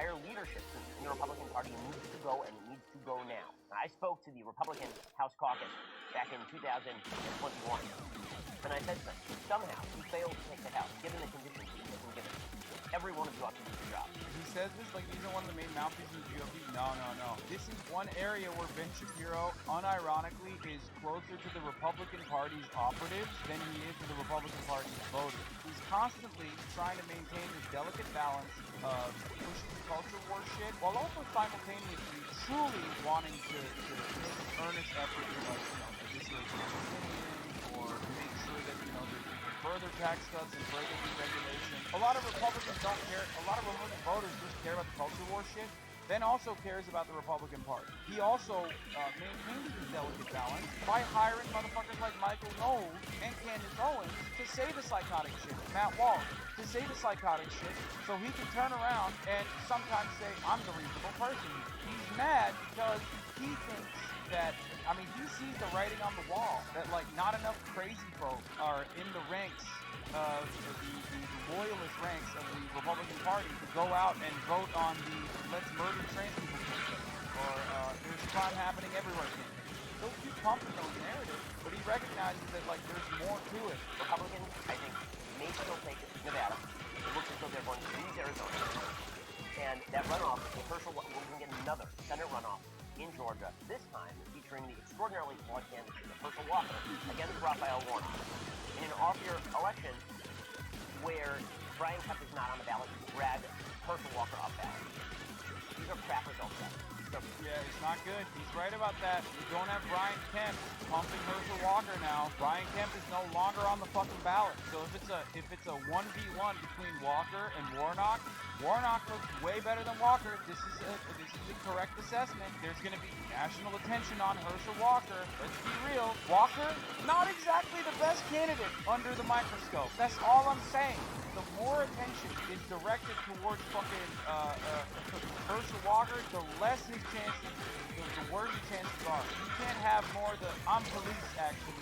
entire leadership in the Republican Party needs to go, and it needs to go now. I spoke to the Republican House Caucus back in 2021, and I said to them, somehow he failed to take the House, given the conditions he's been given. Every one of you ought to do your job. He says this like he's one of the main mouthpieces of the GOP. No. This is one area where Ben Shapiro, unironically, is closer to the Republican Party's operatives than he is to the Republican Party's voters. He's constantly trying to maintain this delicate balance of pushing the culture war shit, while also simultaneously truly wanting to make an earnest effort to, like, dissuade Palestinians, or make sure that, there's further tax cuts and further deregulation. A lot of Republicans don't care. A lot of Republican voters just care about the culture war shit. Ben also cares about the Republican Party. He also maintains this delicate balance by hiring motherfuckers like Michael Knowles and Candace Owens to say the psychotic shit. Matt Walsh to say the psychotic shit, so he can turn around and sometimes say, I'm the reasonable person. He's mad because he thinks that, he sees the writing on the wall that, like, not enough crazy folk are in the ranks of the loyalist ranks of the Republican Party to go out and vote on the let's murder trans people campaign, or there's crime happening everywhere campaign. He'll keep pumping those narratives, but he recognizes that, like, there's more to it. Republicans, I think, may still take Nevada. It looks as though they're going to lose Arizona. And that runoff, we're going to get another Senate runoff in Georgia, this time featuring the extraordinarily flawed candidacy of Herschel Walker against Raphael Warnock. In an off-year election where Brian Kemp is not on the ballot, you grab Herschel Walker off ballot. These are crap results. Yeah, it's not good. He's right about that. You don't have Brian Kemp pumping Herschel Walker now. Brian Kemp is no longer on the fucking ballot. So if it's a 1v1 between Walker and Warnock looks way better than Walker. This is a correct assessment. There's going to be national attention on Herschel Walker. Let's be real. Walker, not exactly the best candidate under the microscope. That's all I'm saying. The more attention is directed towards fucking Herschel Walker, the less his chances, the worse his chances are. You can't have more the I'm police actually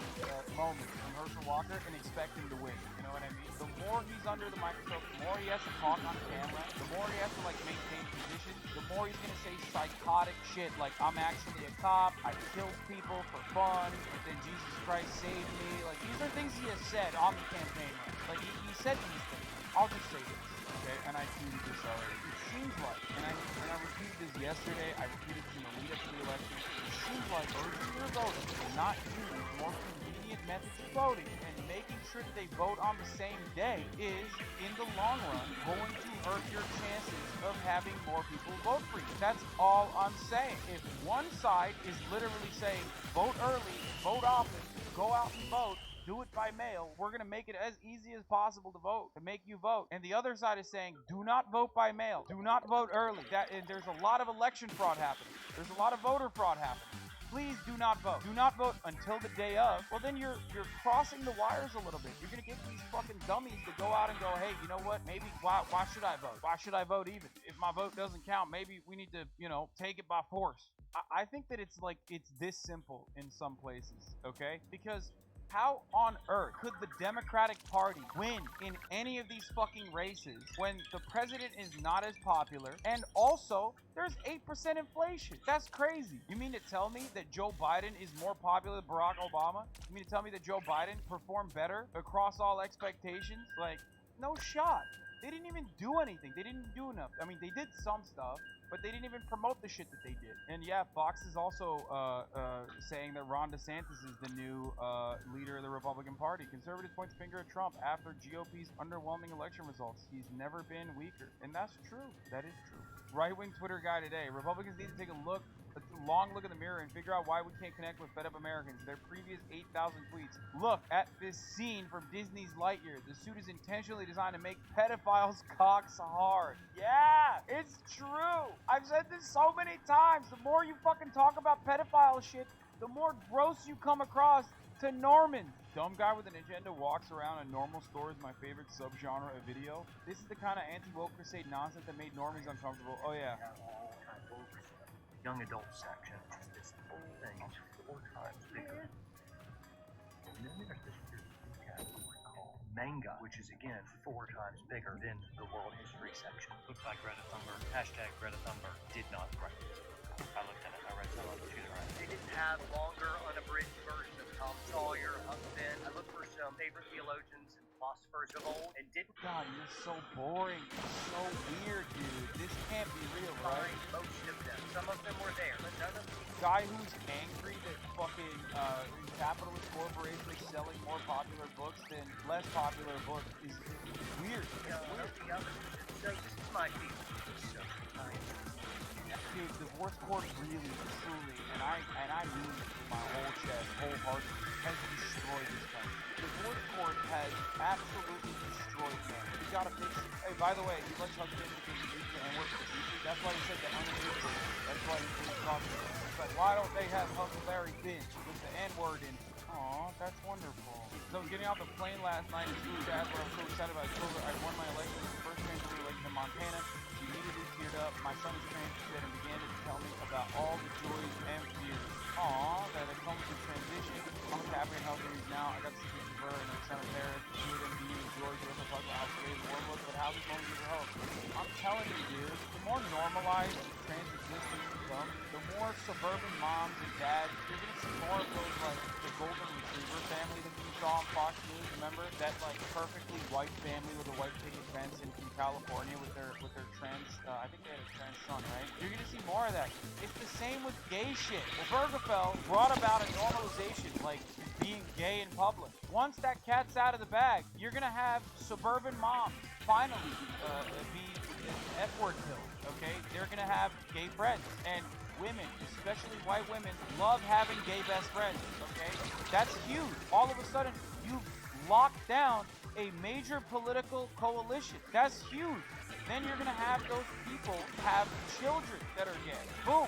moment from Herschel Walker and expect him to win. You know what I mean? The more he's under the microscope, the more he has to talk on camera, the more he has to, like, maintain position, the more he's gonna say psychotic shit like, I'm actually a cop, I killed people for fun, but then Jesus Christ saved me. Like, these are things he has said on the campaign. Like, he said these things. I'll just say this, okay? And I tweeted this already. It seems like, and I repeated this yesterday, I repeated it in the lead up to the election, it seems like urging your voters to not use more convenient methods of voting and making sure that they vote on the same day is, in the long run, going to hurt your chances of having more people vote for you. That's all I'm saying. If one side is literally saying, vote early, vote often, go out and vote, do it by mail, we're going to make it as easy as possible to vote, to make you vote. And the other side is saying, do not vote by mail, do not vote early. And there's a lot of election fraud happening. There's a lot of voter fraud happening. Please do not vote. Do not vote until the day of. Well, then you're crossing the wires a little bit. You're going to get these fucking dummies to go out and go, hey, you know what? Maybe, why should I vote? Why should I vote even? If my vote doesn't count, maybe we need to, take it by force. I think that it's this simple in some places, okay? Because how on earth could the Democratic Party win in any of these fucking races when the president is not as popular and also there's 8% inflation? That's crazy. You mean to tell me that Joe Biden is more popular than Barack Obama? You mean to tell me that Joe Biden performed better across all expectations? Like, no shot. They didn't even do anything. They didn't do enough. I mean, they did some stuff, but they didn't even promote the shit that they did. And yeah, Fox is also saying that Ron DeSantis is the new leader of the Republican Party. Conservatives point the finger at Trump after GOP's underwhelming election results. He's never been weaker. And that's true. That is true. Right-wing Twitter guy today. Republicans need to take a long look in the mirror and figure out why we can't connect with fed up Americans. Their previous 8,000 tweets. Look at this scene from Disney's Lightyear. The suit is intentionally designed to make pedophiles' cocks hard. Yeah, it's true. I've said this so many times. The more you fucking talk about pedophile shit, the more gross you come across to Norman. Dumb guy with an agenda walks around a normal store is my favorite subgenre of video. This is the kind of anti-woke crusade nonsense that made normies uncomfortable. Oh yeah. Young adult section is this whole thing is 4 times bigger. And then there's this category called manga, which is again 4 times bigger than the world history section. Looked like Greta Thunberg. Hashtag Greta Thunberg did not write it. I looked at it. I read some of it. She's right. They didn't have longer, unabridged version of Tom Sawyer, Huck Finn. I looked for some favorite theologians and philosophers of old, and didn't God, you're so boring. You're so weird, dude. This can't be real, right? find most of them. Some of them were there, but none of them. Guy who's angry that fucking capitalist corporations are selling more popular books than less popular books is weird. The others. So this is my feeling. So, Dude, divorce court really, truly, and I mean it with my whole chest, wholeheartedly, has destroyed this country. Divorce court has absolutely destroyed men. We gotta fix it. Hey, by the way, he likes Huck Finn because he reads and works for YouTube. That's why he said the unbelievable. That's why he's talking about it. It's like, why don't they have Huckleberry Finn with the N-word in? Aw, that's wonderful. So getting off the plane last night in Blue Dad, what I was so excited about, I told her I won my election as the first transgender election in Montana. She immediately teared up. My son is trans, she said, and began to tell me about all the joys and fears. Aw, that it comes with transition. I'm happy and healthy now. I got to see pictures of her and her son of Paris. She and being enjoyed. She also talked about how today's world looks, but how this moment gives her hope. I'm telling you, dude, the more normalized trans existence becomes, the more suburban moms and dads, you're gonna see more of those, like, the golden retriever family that you saw on Fox News. Remember that, like, perfectly white family with a white picket fence in California with their trans, I think they had a trans son, right? You're gonna see more of that. It's the same with gay shit. Well, Bergefell brought about a normalization, like being gay in public. Once that cat's out of the bag, you're gonna have suburban moms finally be F-word killed, okay? They're gonna have gay friends, and women, especially white women, love having gay best friends, okay? That's huge. All of a sudden, you've locked down a major political coalition. That's huge. Then you're gonna have those people have children that are gay. Boom.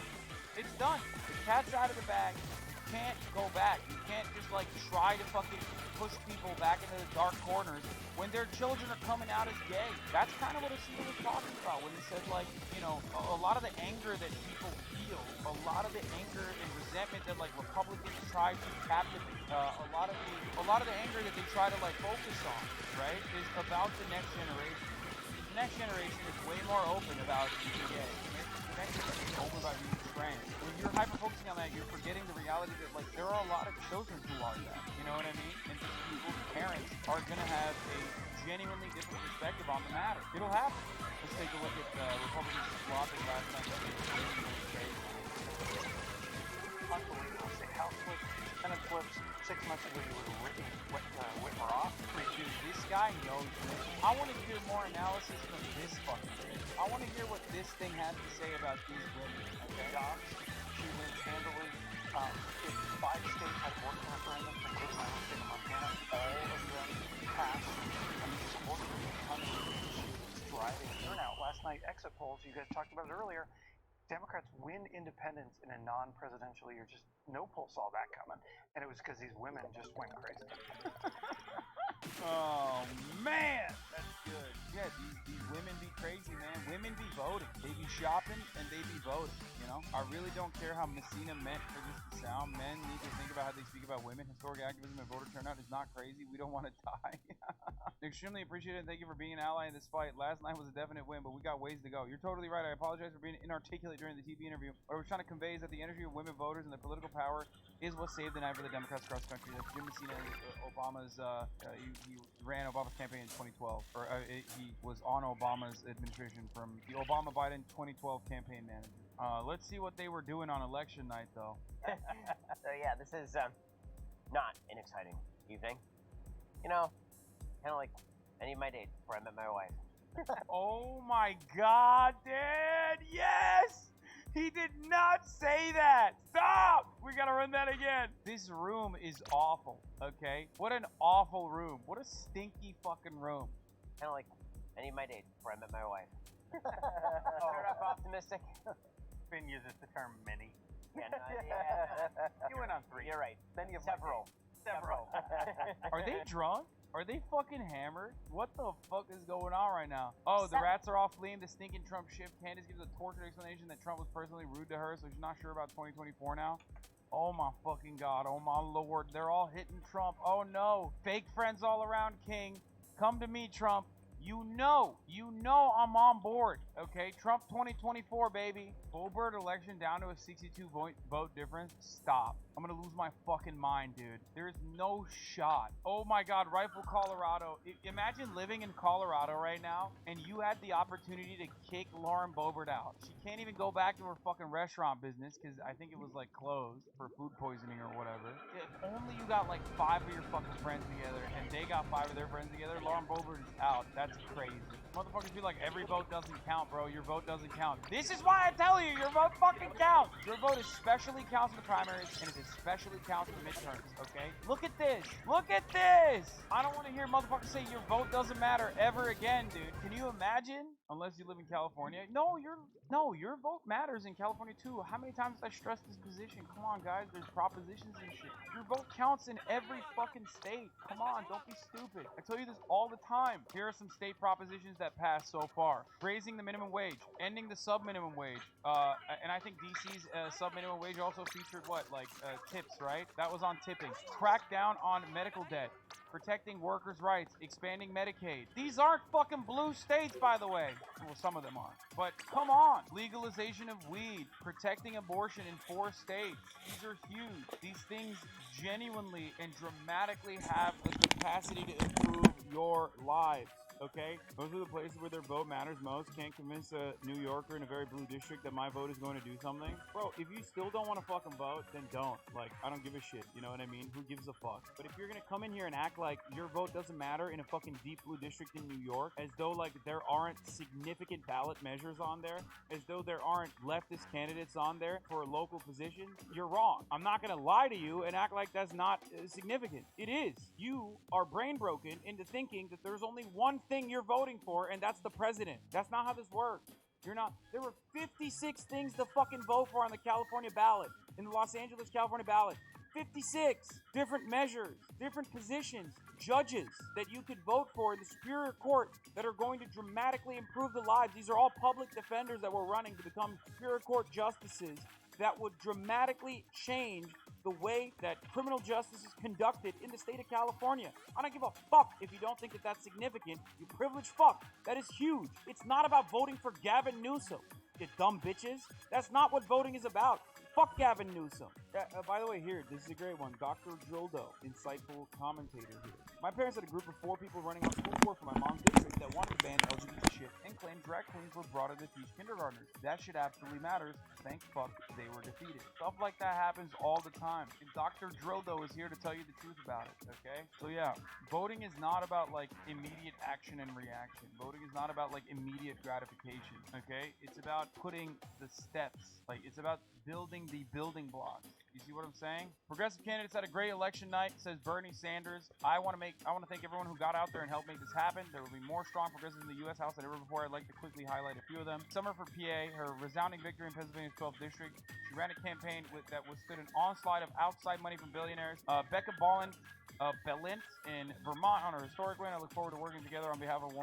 It's done. The cat's out of the bag. You can't go back. You can't just like try to fucking push people back into the dark corners when their children are coming out as gay. That's kind of what Hasan was talking about when he said, like, you know, a lot of the anger that people feel, a lot of the anger and resentment that like Republicans try to captivate, a lot of the anger that they try to like focus on, right, is about the next generation. The next generation is way more open about being gay. The next generation is open about being trans. When you're hyper-focusing on that, you're forgetting the reality that, like, there are a lot of children who are that. You know what I mean? And just people's parents are going to have a genuinely different perspective on the matter. It'll happen. Let's take a look at Republicans flopping last night. That was really crazy. Unbelievable. Say House flips, Senate flips. 6 months ago, you were ripping Whitmer off. Dude, this guy knows me. I want to hear more analysis from this fucking thing. I want to hear what this thing has to say about these women. Okay? Jobs, she wins handily. If 5 states had abortion referendums, including my own state of Montana, all of them passed. I mean, just working with a ton of she was driving turnout. Last night, exit polls, you guys talked about it earlier, Democrats win independence in a non-presidential year. Just no poll saw that coming. And it was because these women just went crazy. Oh, man! That's good. Yeah, these women be crazy, man. Women be voting. They be shopping and they be voting, you know? I really don't care how Messina meant for this to sound. Men need to think about how they speak about women. Historic activism and voter turnout is not crazy. We don't want to die. Extremely appreciated and thank you for being an ally in this fight. Last night was a definite win, but we got ways to go. You're totally right. I apologize for being inarticulate during the TV interview. What I was trying to convey is that the energy of women voters and their political power is what saved the night for the Democrats across the country. That's Jim Messina, Obama's, he ran Obama's campaign in 2012, or he was on Obama's administration from the Obama-Biden 2012 campaign manager. Let's see what they were doing on election night, though. So yeah, this is not an exciting evening. You know, kind of like any of my dates before I met my wife. Oh my God, Dad! Yes! He did not say that! Stop! We gotta run that again. This room is awful, okay? What an awful room. What a stinky fucking room. Kind of like any of my dates before I met my wife. Start off optimistic. Finn uses the term many. Yeah, no, yeah. You went on 3. You're right. Then you have Several. Are they drunk? Are they fucking hammered? What the fuck is going on right now? Oh, the rats are all fleeing the stinking Trump ship. Candace gives a tortured explanation that Trump was personally rude to her, so she's not sure about 2024 now. Oh my fucking God. Oh my Lord. They're all hitting Trump. Oh no. Fake friends all around, King. Come to me, Trump. You know I'm on board, okay? Trump 2024, baby. Full-bird election down to a 62 vote difference. Stop. I'm gonna lose my fucking mind, dude. There's no shot. Oh my God, Rifle Colorado. Imagine living in Colorado right now, and you had the opportunity to kick Lauren Boebert out. She can't even go back to her fucking restaurant business, because I think it was like closed for food poisoning or whatever. If only you got like 5 of your fucking friends together, and they got 5 of their friends together, Lauren Boebert is out. That's crazy. Motherfuckers be like, every vote doesn't count, bro. Your vote doesn't count. This is why I tell you, your vote fucking counts. Your vote especially counts in the primaries, and it especially counts in the midterms, okay? Look at this. Look at this. I don't want to hear motherfuckers say your vote doesn't matter ever again, dude. Can you imagine? Unless you live in California. No, your vote matters in California too. How many times have I stressed this position? Come on, guys. There's propositions and shit. Your vote counts in every fucking state. Come on, don't be stupid. I tell you this all the time. Here are some state propositions that passed so far. Raising the minimum wage, ending the sub-minimum wage. And I think DC's sub-minimum wage also featured what? Like tips, right? That was on tipping. Crack down on medical debt. Protecting workers' rights, expanding Medicaid. These aren't fucking blue states, by the way. Well, some of them are. But come on. Legalization of weed, protecting abortion in 4 states. These are huge. These things genuinely and dramatically have the capacity to improve your lives. Okay? Those are the places where their vote matters most. Can't convince a New Yorker in a very blue district that my vote is going to do something. Bro, if you still don't want to fucking vote, then don't. Like, I don't give a shit. You know what I mean? Who gives a fuck? But if you're gonna come in here and act like your vote doesn't matter in a fucking deep blue district in New York, as though, like, there aren't significant ballot measures on there, as though there aren't leftist candidates on there for local positions, you're wrong. I'm not gonna lie to you and act like that's not significant. It is. You are brain broken into thinking that there's only one thing you're voting for, and that's the president. That's not how this works. You're not. There were 56 things to fucking vote for on the California ballot, in the Los Angeles, California ballot. 56 different measures, different positions, judges that you could vote for in the Superior Court that are going to dramatically improve the lives. These are all public defenders that we're running to become Superior Court justices that would dramatically change the way that criminal justice is conducted in the state of California. I don't give a fuck if you don't think that that's significant. You privileged fuck. That is huge. It's not about voting for Gavin Newsom, you dumb bitches. That's not what voting is about. Fuck Gavin Newsom. By the way, here, this is a great one. Dr. Drildo, insightful commentator here. My parents had a group of 4 people running on school board for my mom's district that wanted to ban LGBT shit and claimed drag queens were brought in to teach kindergartners. That shit absolutely matters. Thank fuck they were defeated. Stuff like that happens all the time. And Dr. Drildo is here to tell you the truth about it, okay? So yeah, voting is not about like immediate action and reaction. Voting is not about like immediate gratification, okay? It's about putting the steps. Like, it's about building the building blocks. You see what I'm saying? Progressive candidates had a great election night, says Bernie Sanders. I want to thank everyone who got out there and helped make this happen. There will be more strong progressives in the U.S. House than ever before. I'd like to quickly highlight a few of them. Summer for PA, her resounding victory in Pennsylvania's 12th district. She ran a campaign that withstood an onslaught of outside money from billionaires. Becca Bellint in Vermont on a historic win. I look forward to working together on behalf of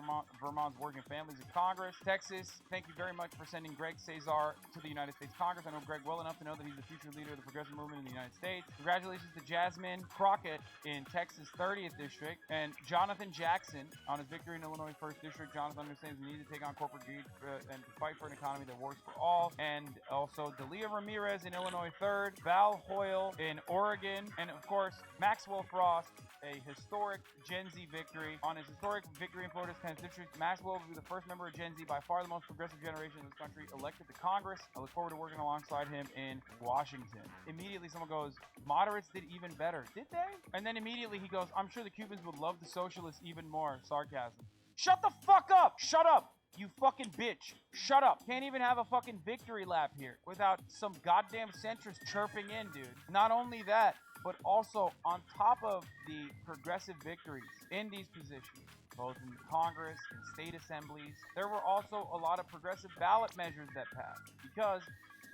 Vermont's working families in Congress. Texas, thank you very much for sending Greg Cesar to the United States Congress. I know Greg well enough to know that he's the future leader of the progressive movement in the United States. Congratulations to Jasmine Crockett in Texas' 30th district, and Jonathan Jackson on his victory in Illinois' 1st district. Jonathan understands the need to take on corporate greed and to fight for an economy that works for all. And also Delia Ramirez in Illinois 3rd, Val Hoyle in Oregon, and of course Maxwell Frost, a historic Gen Z victory. On his historic victory in Florida's 10th district, Maxwell will be the first member of Gen Z, by far the most progressive generation in this country, elected to Congress. I look forward to working alongside him in Washington. Immediately someone goes, moderates did even better. Did they? And then immediately he goes, I'm sure the Cubans would love the socialists even more. Sarcasm. Shut the fuck up! Shut up! You fucking bitch. Shut up. Can't even have a fucking victory lap here without some goddamn centrist chirping in, dude. Not only that, but also on top of the progressive victories in these positions, both in Congress and state assemblies, there were also a lot of progressive ballot measures that passed, because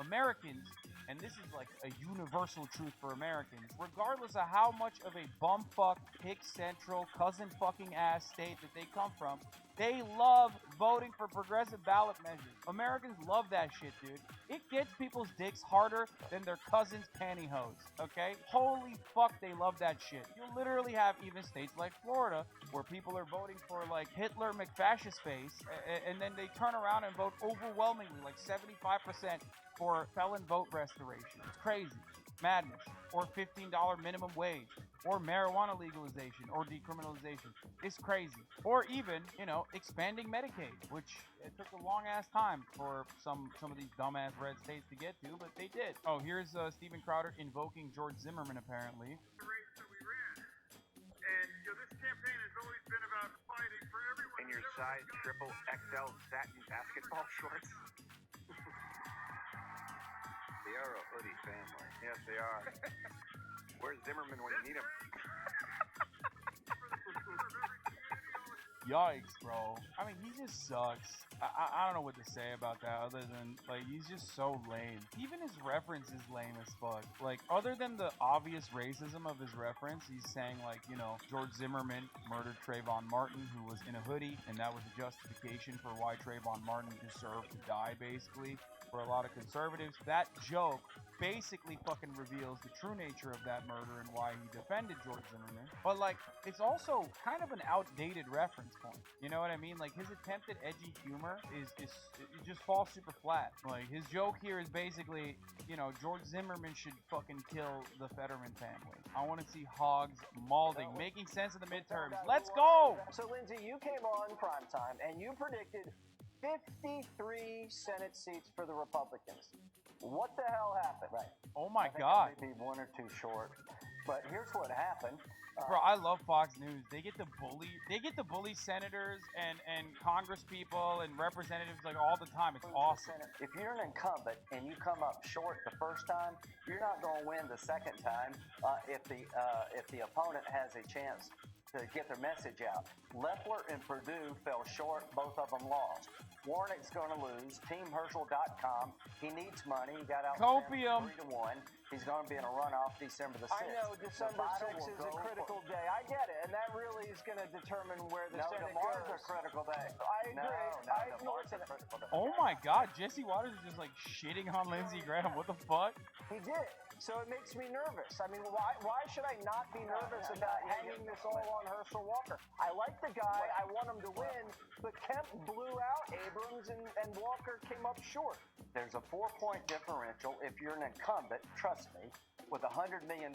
Americans, and this is like a universal truth for Americans, regardless of how much of a bumfuck, hick central, cousin fucking ass state that they come from, They love voting for progressive ballot measures. Americans love that shit, dude. It gets people's dicks harder than their cousin's pantyhose, okay? Holy fuck, they love that shit. You literally have even states like Florida where people are voting for like Hitler McFascist face, and then they turn around and vote overwhelmingly, like 75% for felon vote restoration. It's crazy. Madness. Or $15 minimum wage. Or marijuana legalization or decriminalization. It's crazy. Or even, you know, expanding Medicaid, which it took a long ass time for some of these dumbass red states to get to, but they did. Oh, here's Steven Crowder invoking George Zimmerman, apparently. The race that we ran. And, you know, this campaign has always been about fighting for everyone. In your size triple XL satin basketball shorts? They are a hoodie family. Yes, they are. Where's Zimmerman when you need him? Yikes, bro. I mean, he just sucks. I don't know what to say about that other than, like, he's just so lame. Even his reference is lame as fuck. Like, other than the obvious racism of his reference, he's saying, like, you know, George Zimmerman murdered Trayvon Martin, who was in a hoodie, and that was a justification for why Trayvon Martin deserved to die, basically. For a lot of conservatives, that joke basically fucking reveals the true nature of that murder and why he defended George Zimmerman. But like, it's also kind of an outdated reference point. You know what I mean? Like, his attempt at edgy humor is it just falls super flat. Like, his joke here is basically, you know, George Zimmerman should fucking kill the Fetterman family. I want to see hogs mauling, making sense of the midterms. Let's go! So Lindsay, you came on primetime and you predicted 53 Senate seats for the Republicans. What the hell happened? Right. Oh my I think God. Maybe one or two short. But here's what happened. Bro, I love Fox News. They get to bully senators and Congress people and representatives like all the time. It's awesome. If you're an incumbent and you come up short the first time, you're not going to win the second time if the opponent has a chance to get their message out. Loeffler and Perdue fell short. Both of them lost. Warnock's going to lose. TeamHerschel.com. He needs money. He got out Copium. 3-1. He's going to be in a runoff December the 6th. I know, December 6th is a critical day. I get it, and that really is going to determine where the Senate tomorrow's goes. a critical day. I agree. Tomorrow's a critical day. Oh my God, Jesse Waters is just like shitting on Lindsey Graham. What the fuck? He did. So it makes me nervous. I mean, why should I not be nervous about hanging this all on Herschel Walker? I like the guy. I want him to win. But Kemp blew out Abrams, and Walker came up short. There's a 4-point differential. If you're an incumbent, trust me, with $100 million,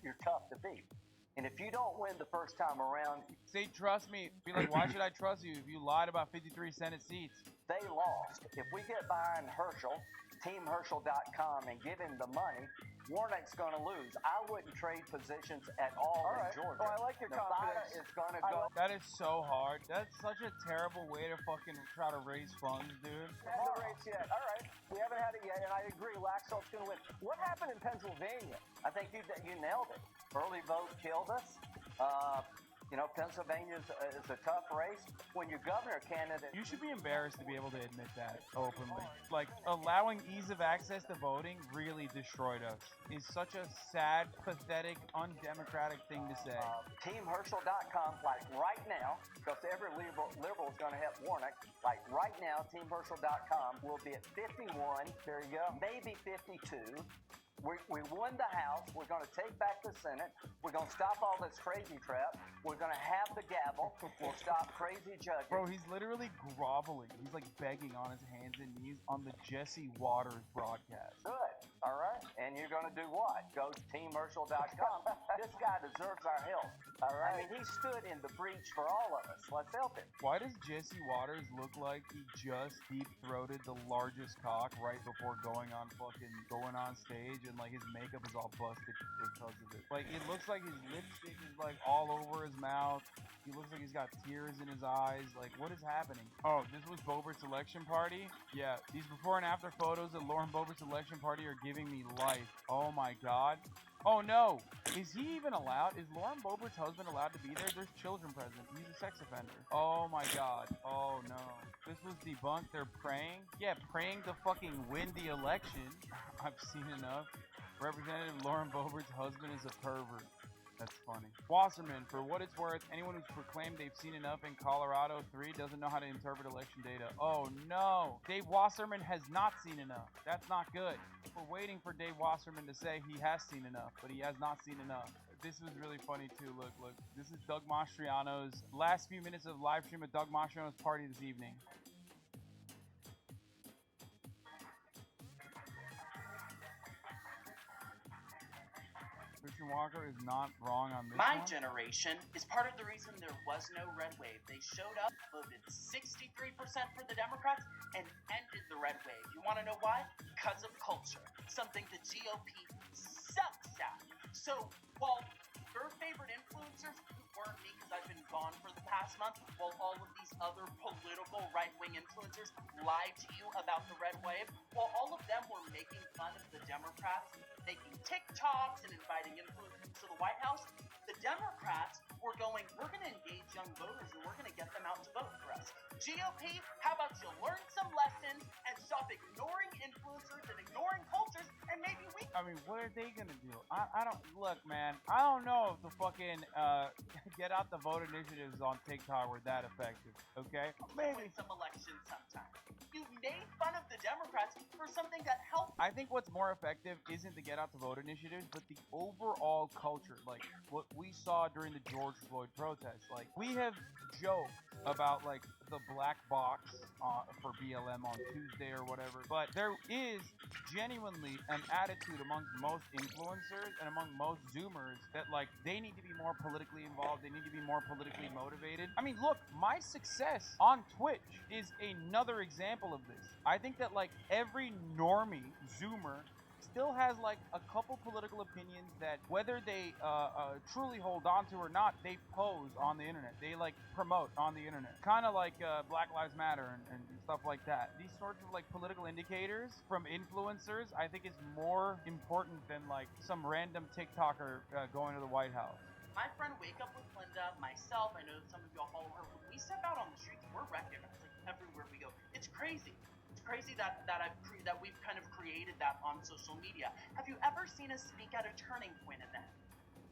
you're tough to beat. And if you don't win the first time around, Say, trust me. Be like, why should I trust you if you lied about 53 Senate seats? they lost. If we get behind Herschel, TeamHerschel.com, and give him the money, Warnock's going to lose. I wouldn't trade positions at all in Georgia. Oh, I like your Nevada confidence. is going to go. That is so hard. That's such a terrible way to fucking try to raise funds, dude. Had the race yet. All right. We haven't had it yet, and I agree. Laxalt's going to win. What happened in Pennsylvania? I think you nailed it. Early vote killed us. You know, Pennsylvania is a tough race. When your governor candidate... You should be embarrassed to be able to admit that openly. Like, allowing ease of access to voting really destroyed us. Is such a sad, pathetic, undemocratic thing to say. TeamHerschel.com, like right now, because every liberal is going to help Warnock, like right now, TeamHerschel.com will be at 51. There you go. Maybe 52. We won the House. We're going to take back the Senate. We're going to stop all this crazy crap. We're going to have the gavel. We'll stop crazy judges. Bro, he's literally groveling. He's like begging on his hands and knees on the Jesse Waters broadcast. Good. All right. And you're going to do what? Go to TeamHerschel.com. This guy deserves our help. All right. I mean, he stood in the breach for all of us. Let's help him. Why does Jesse Waters look like he just deep-throated the largest cock right before going on stage, and like his makeup is all busted because of it? Like, it looks like his lipstick is like all over his mouth. He looks like he's got tears in his eyes. Like, what is happening? Oh, this was Boebert's election party? Yeah, these before and after photos of Lauren Boebert's election party are giving me life. Oh my God. Oh no, is he even allowed? Is Lauren Boebert's husband allowed to be there? There's children present. He's a sex offender. Oh my God. Oh no. This was debunked. They're praying? Yeah, praying to fucking win the election. I've seen enough. Representative Lauren Boebert's husband is a pervert. That's funny. Wasserman, for what it's worth, anyone who's proclaimed they've seen enough in Colorado 3 doesn't know how to interpret election data. Oh no! Dave Wasserman has not seen enough. That's not good. We're waiting for Dave Wasserman to say he has seen enough, but he has not seen enough. This was really funny too. Look. This is Doug Mastriano's last few minutes of live stream at Doug Mastriano's party this evening. Christian Walker is not wrong on this My one. generation is part of the reason there was no red wave. They showed up, voted 63% for the Democrats, and ended the red wave. You want to know why? Because of culture. Something the GOP sucks at. So, while your favorite influencers, who weren't me because I've been gone for the past month, while all of these other political right-wing influencers lied to you about the red wave, while all of them were making fun of the Democrats, making TikToks and inviting influencers to the White House, the Democrats were going, we're going to engage young voters and we're going to get them out to vote for us. GOP, how about you learn some lessons and stop ignoring influencers and ignoring cultures, and maybe we... I mean, what are they gonna do? I don't... Look, man, I don't know if the fucking, get out the vote initiatives on TikTok were that effective, okay? Maybe some elections sometime. You made fun of the Democrats for something that helped. I think what's more effective isn't the get out the vote initiatives, but the overall culture, like what we saw during the George Floyd protests. Like, we have joked about like the black box for BLM on Tuesday or whatever, but there is genuinely an attitude among most influencers and among most Zoomers that like they need to be more politically involved, they need to be more politically motivated. I mean, look, my success on Twitch is another example of this. I think that like every normie Zoomer still has like a couple political opinions that whether they truly hold on to or not, they pose on the internet. They like promote on the internet. Kind of like Black Lives Matter and stuff like that. These sorts of like political indicators from influencers, I think is more important than like some random TikToker going to the White House. My friend Wake Up with Linda, myself, I know some of y'all follow her. When we step out on the streets, we're recognized like everywhere we go. It's crazy. It's crazy that we've kind of created that on social media. Have you ever seen us speak at a turning point event?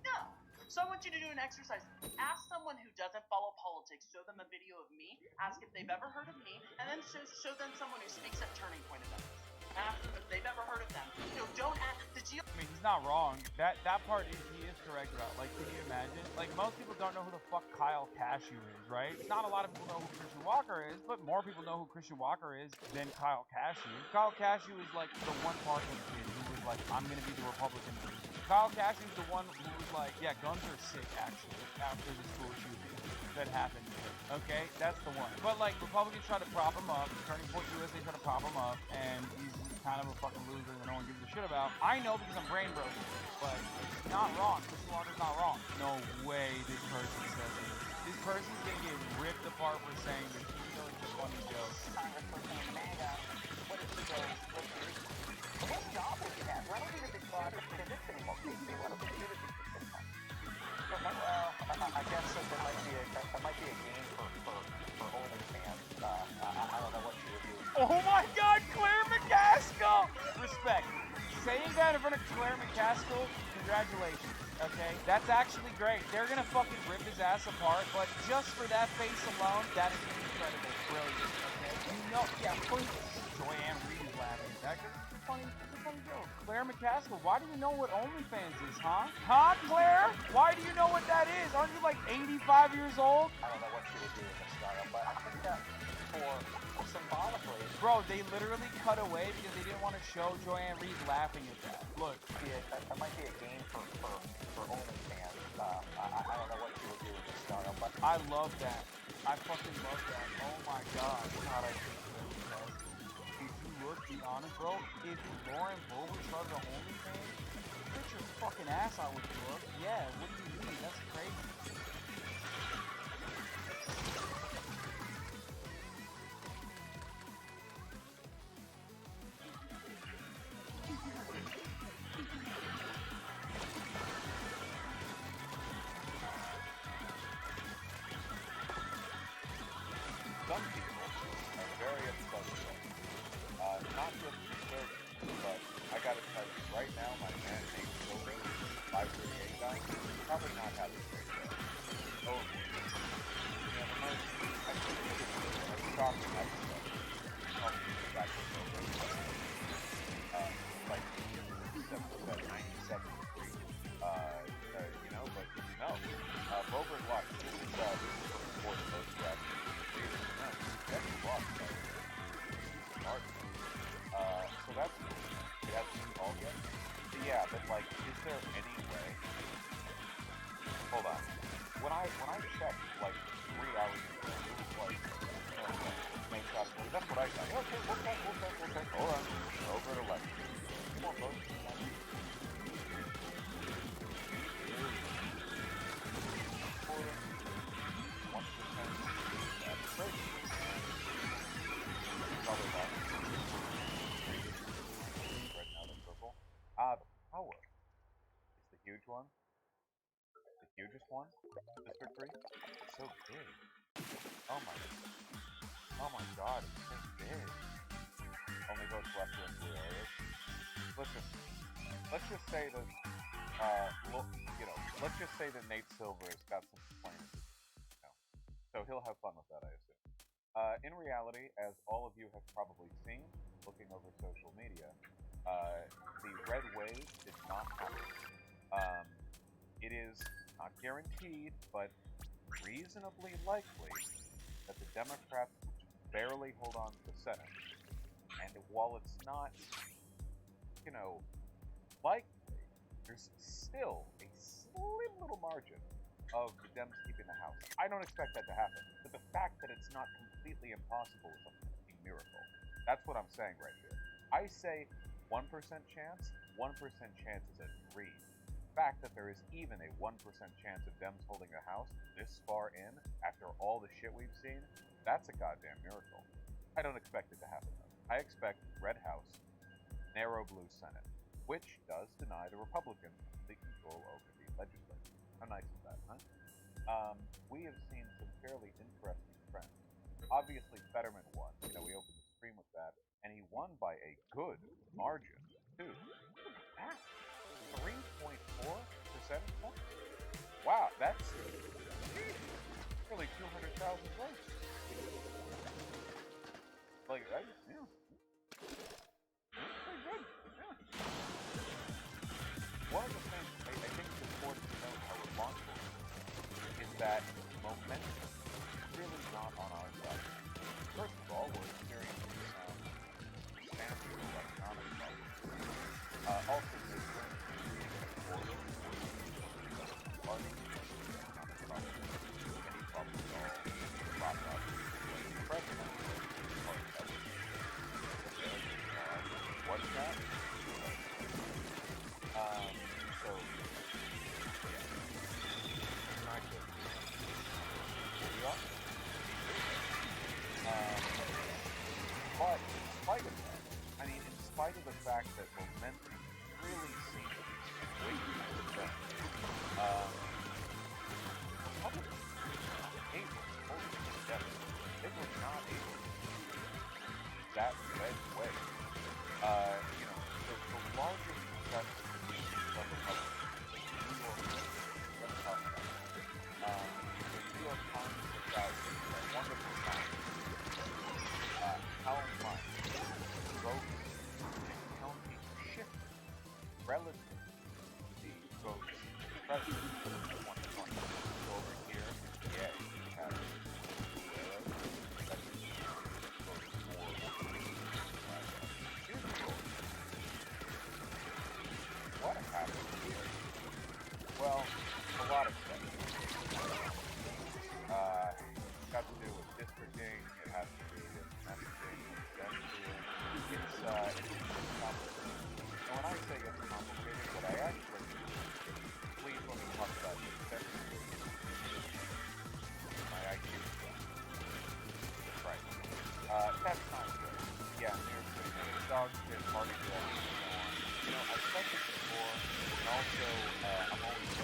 No. So I want you to do an exercise. Ask someone who doesn't follow politics, show them a video of me, ask if they've ever heard of me, and then show them someone who speaks at turning point events. Ask them if they've ever heard of them. You know, don't ask the GOP. I mean, he's not wrong. That part he is correct about. Like, can you imagine? Like, most people don't know who the fuck Kyle Cashew is, right? Not a lot of people know who Christian Walker is, but more people know who Christian Walker is than Kyle Cashew. Kyle Cashew is like the one Parkland kid who was like, I'm gonna be the Republican president. Kyle Cashew is the one who was like, yeah, guns are sick, actually, after the school shooting that happened. Okay, that's the one. But like, Republicans try to prop him up, Turning Point USA try to prop him up, and he's kind of a fucking loser that no one gives a shit about. I know because I'm brain broken, but it's not wrong. Christian Walker's not wrong. No way this person says it. This person's gonna get ripped apart for saying this, even though it's a funny joke. Congressperson Amanda, what is the goal? What job would you have? Why don't you even bother to do this anymore? Why don't you do this? Well, I guess that there might be a game for OnlyFans. I don't know what you would do. Oh my God, Claire McCaskill! Respect. Saying that in front of Claire McCaskill, congratulations. Okay, that's actually great. They're gonna fucking rip his ass apart, but just for that face alone, that is incredible, brilliant. Okay, you know, yeah, of course, Joanne Reed is laughing. That's a funny joke. Claire McCaskill, why do you know what OnlyFans is, huh? Huh, Claire? Why do you know what that is? Aren't you like 85 years old? I don't know what you would do in this style, but I think that for symbolically, bro, they literally cut away because they didn't want to show Joanne Reed laughing at that. Look, that might be a game for OnlyFans. I don't know what you would do in this style, but I love that. I fucking love that. Oh my God. God, I think that. If you look, be honest, bro, if Lauren Boebert started an OnlyFans, get your fucking ass out with you, look. Yeah, what do you mean? That's crazy. Some people are very upset with me. Not just conservatives, but I gotta tell you, right now my man makes so many $5 538 guy, probably not have a great day. Oh, the most, I think it was shocking episode. Probably back to like 97 degrees. But no. Bobert lost. This is before the most draft. That's lost. Smart. So that's cool. It hasn't been called yet. But yeah, but like, is there any way? Hold on. When I checked like 3 hours ago, it was like no shots. That's what I thought. Okay, we'll check. Hold on. Over to left. Come on, folks. The power is the huge one. The hugest one. This victory. It's so big. Oh my god, it's so big. Only votes left in blue areas. Let's just say that let's just say that Nate Silver has got some complaints. So he'll have fun with that, I assume. In reality, as all of you have probably seen, looking over social media, the red wave did not happen. It is not guaranteed, but reasonably likely that the Democrats barely hold on to the Senate. And while it's not, likely, there's still a slim little margin of the Dems keeping the House. I don't expect that to happen, but the fact that it's not completely impossible is a fucking miracle. That's what I'm saying right here. I say 1% chance, 1% chance is a dream. The fact that there is even a 1% chance of Dems holding the House this far in, after all the shit we've seen, that's a goddamn miracle. I don't expect it to happen though. I expect Red House, narrow blue Senate, which does deny the Republicans complete control over the legislature. How nice is that, huh? We have seen some fairly interesting trends. Obviously, Fetterman won. We opened the stream with that, and he won by a good margin, too. Look at that. 3.4 percentage points? Wow, that's nearly 200,000 votes. Like, yeah. That's pretty good, yeah. One of the things I think it's important to note how we're launching is that momentum is really not on our side. First of all, we're experiencing substantial economic problems. Also, there's any problems at all cropped up. The president what's that? So, yeah. Not good. We are. But in spite of that, in spite of the fact that momentum really seems to be waiting for the trend, Republicans were able to hold it together. They were not able to keep that red wave. The largest investment from Republicans, the New York Times, let's talk about it. The New York Times puts out a wonderful column. How much votes in a county shifted relative to the votes for the president in 2020. So over here, yeah, we have blue arrows. That's votes more. Here's the vote. What happened here? Well, a lot of stuff. Got to do with districting. It has to do with messaging. It's complicated. And when I say it's complicated, what I actually mean is, please let me talk about this. My IQ. Right. That's not good. Yeah, New York City, dog shit, party dress, and so on. I've said this before, and also, I'm always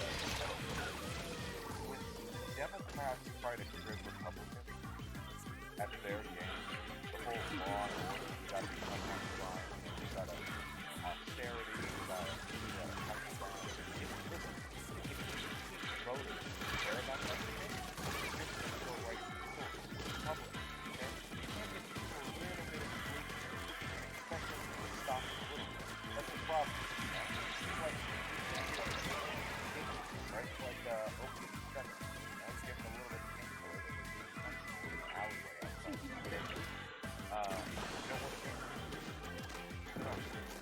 when Democrats try to grip Republicans at their game, the whole law and order, you gotta be on one line, you gotta austerity, you gotta cut down. Listen, voters care about that shit, you're just going to go right to the source. It's public, okay? You can't get people a little bit of sleep and expect them to stop a little bit. That's the problem. You know? It's like, right? It's like opium spectrum. You know, it's getting a little bit painful as it's being punched in an alleyway outside. Okay? You know what it is?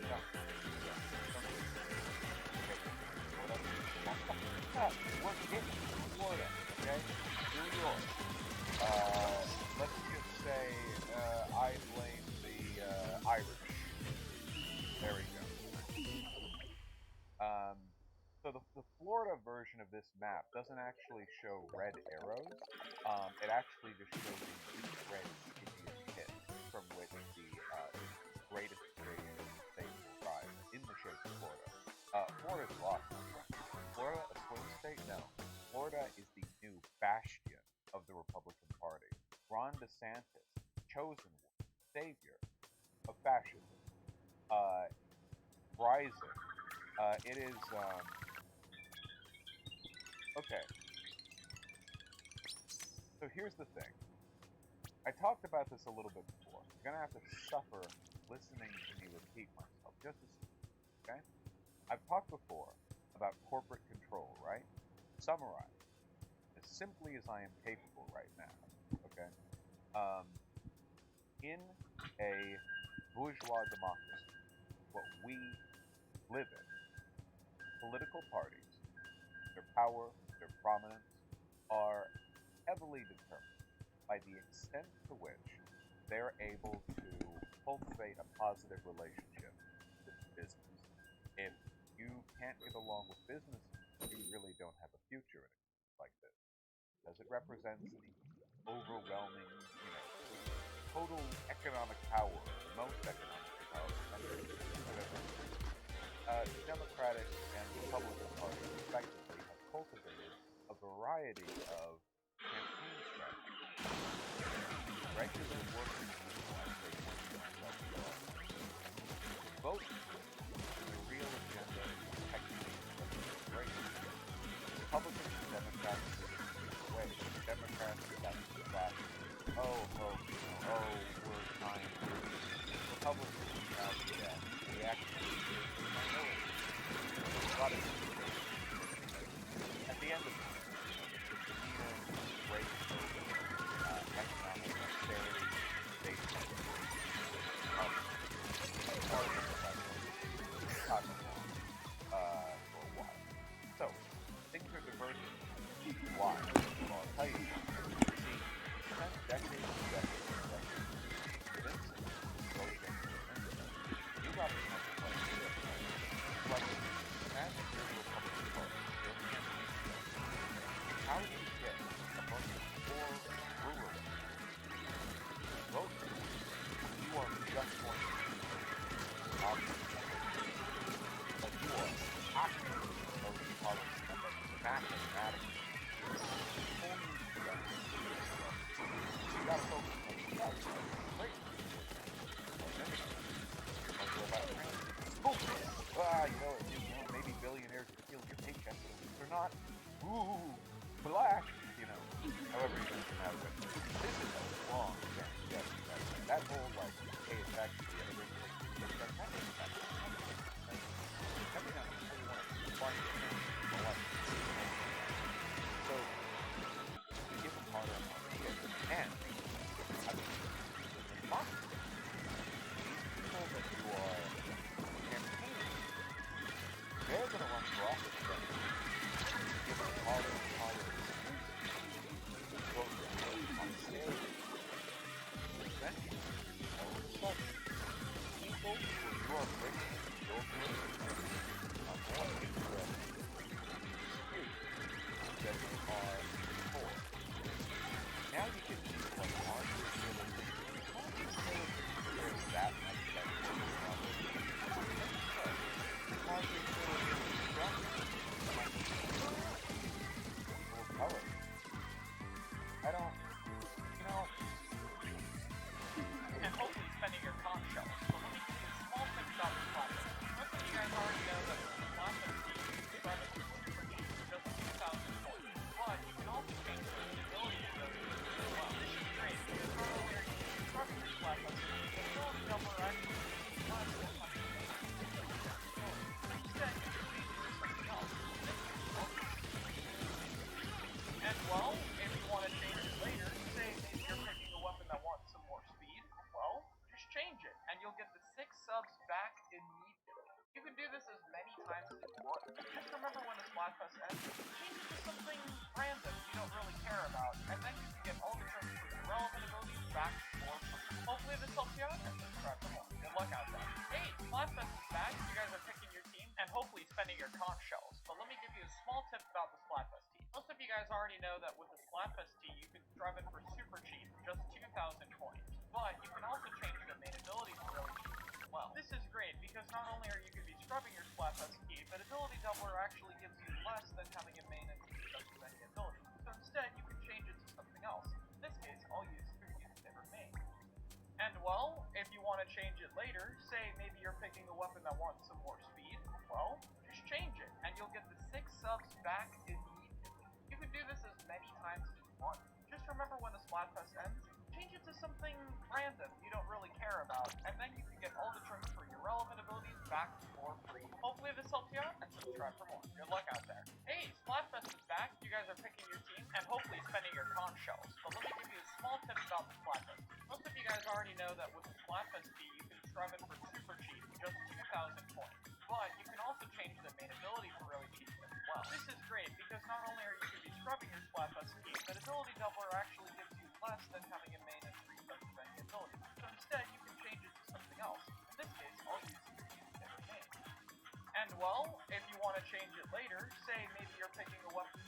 No. We're getting to Florida, okay? New York. Let's just say I blame the Irish. There we go. So the Florida version of this map doesn't actually show red arrows. It actually just shows a deep red Indian pit from which the greatest creation of the state will rise in the shape of Florida. Florida's lost, my friend. Florida, a swing state? No. Florida is the new bastion of the Republican Party. Ron DeSantis, chosen one, savior of fascism, rising. It is, okay. So here's the thing. I talked about this a little bit before. You're gonna have to suffer listening to me repeat myself just a second, okay? I've talked before about corporate control, right? Summarize as simply as I am capable right now, okay? In a bourgeois democracy, what we live in, political parties, their power, their prominence, are heavily determined by the extent to which they're able to cultivate a positive relationship with business. If you can't get along with business, you really don't have a future in it like this, because it represents the overwhelming, total economic power, the most economic power the country has ever experienced. The Democratic and Republican parties respectively have cultivated a variety of campaign strategies. Regular working people, as they point to themselves are, vote for the real agenda is protecting the race. Republicans and Democrats do this in different ways. Democrats like to flash, we're trying to. Republicans, we actually do minorities. A lot of at the end of the day, the demeanor, race, economic austerity, based on for a while. So, things are diverging. Why? Well, I'll tell you. See, spent decades and decades and decades convincing voters you got to come to play this. But imagine you're the Republican Party. You're the campaign. How do you get a bunch of poor rural voters? You are just going to but you are actively promoting policies that mathematically only do that. You gotta focus on the stuff. Great. Maybe billionaires are stealing your paycheck, but they're not. Ooh, black. However you can have it. This is a long thing. Yes. That whole pay it back to the immigrant thing. Depending on how you want to fund it, so you give them harder and harder shit. And democracy, these people that you are campaigning, they're going to run for office. Give them harder and harder austerity. Eventually, all of a sudden, people who you are bringing into your political are more interested in than they are before. Now you get people like Marjorie Taylor Greene. Marjorie Taylor Greene cares that much about working properly. Marjorie Taylor Greene is stronger than people of color. I don't, And hopefully spending your conch shells. So let me give you a small tip about this project. Most of you guys times as you want. Just remember when the Splatfest ends, change it to something random you don't really care about, and then you can get all the trophies for your relevant abilities back for free. Hopefully this helps you out, and subscribe for more. Good luck out there. Hey, Splatfest is back. You guys are picking your team, and hopefully spending your conch shells. But let me give you a small tip about the Splatfest team. Most of you guys already know that with the Splatfest team, you can scrub it for super cheap, just 2,000 coins. But you can also change the main ability for really cheap as well. This is great because not only are you going to be scrubbing your Splatfest key, but ability doubler actually gives you less than having a main and just as many abilities. So instead, you can change it to something else. In this case, I'll use your favorite main. And well, if you want to change it later, say maybe you're picking a weapon that wants some more speed, well, just change it, and you'll get the 6 subs back immediately. You can do this as many times as you want. Just remember when the Splatfest ends, change it to something random you don't really care about, and then you can get all the trophies for your relevant abilities back for free. Hopefully this helps you out, and subscribe for more. Good luck out there. Hey, Splatfest is back. You guys are picking your team, and hopefully spending your conch shells. But let me give you a small tip about the Splatfest. Most of you guys already know that with the Splatfest key, you can scrub it for super cheap, just 2,000 coins. But you can also change the main ability for really cheap as well. This is great because not only are you going to be scrubbing your Splatfest key, but ability doubler actually gives you less than having a main and 3 subs of any ability. So instead, you can change it to something else. In this case, I'll use your favorite main. And well, if you want to change it later, say maybe you're picking a weapon.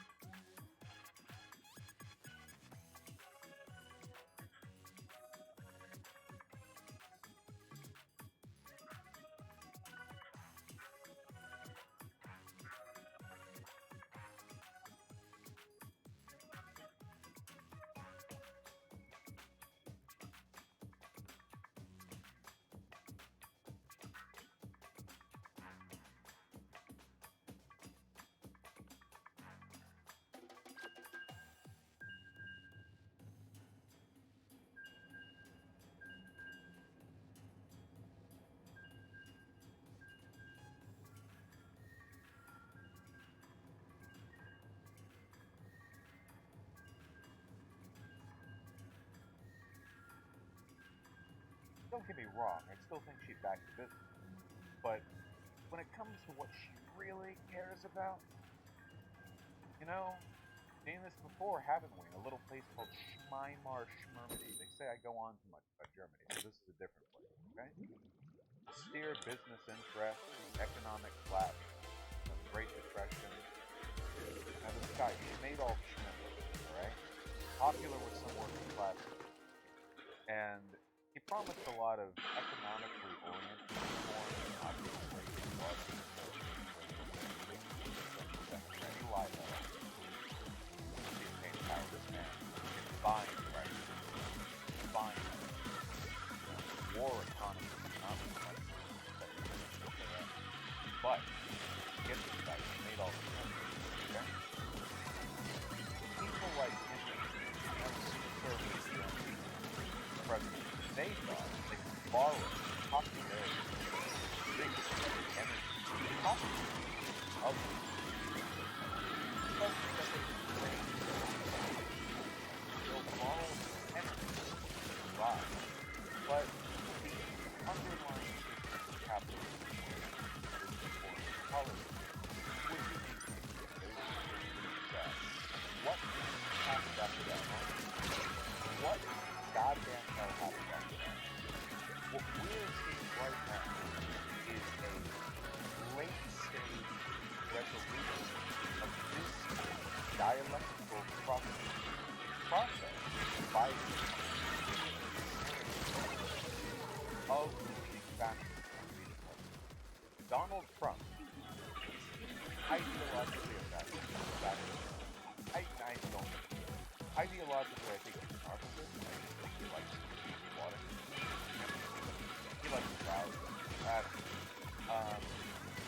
Don't get me wrong, I still think she's back to business. But when it comes to what she really cares about, you know, seen this before, haven't we? In a little place called Schmeimar Schmermedy. They say I go on too much about Germany, so this is a different place, okay? Steer business interests, economic collapse, the Great Depression. Now this guy, he made all Schmermedy, alright? Popular with some working classes. And he promised a lot of economically oriented reforms, obviously, a lot of many light campaign power this man in buying prices, buying war economy, not so much but get this guy, he made all the money, okay? People like him never served the president. They thought they could borrow popularity, energy, of especially that they could bring build moral energy to rise. But the underlying system of capitalism is politics, which is what happened after that? What goddamn hell happened after that? What we're seeing right now is a late-stage resolution of this dialectical process by of the fascist. Donald Trump is ideologically a fascist. I don't. Ideologically, I think he's a narcissist. I think he likes water. He likes the crowd.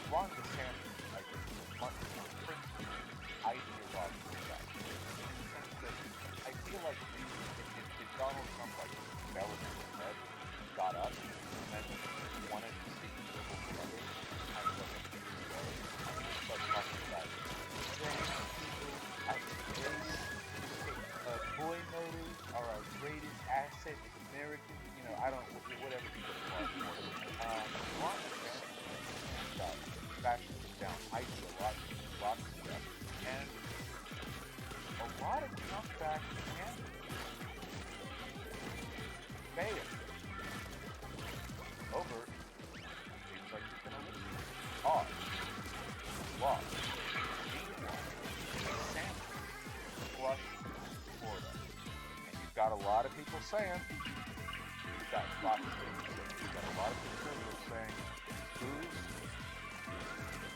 Ron DeSantis, I think, is much more principled, ideologically fascist. In the sense that I feel like if Donald Trump fell in his head, got up, and then wanted to seek political surrender, kind of like a few years ago, started talking about boy motors are our greatest asset as Americans. You know, I don't, whatever people are. Ron DeSantis got fascist down IT a lot of stuff, and a lot of jump back candidates failed. Over, seems like he's gonna lose. Odd. Lost. Meanwhile, Sam plus Florida. And you've got a lot of people saying, you've got lots of people saying, you've got a lot of conservatives saying, who's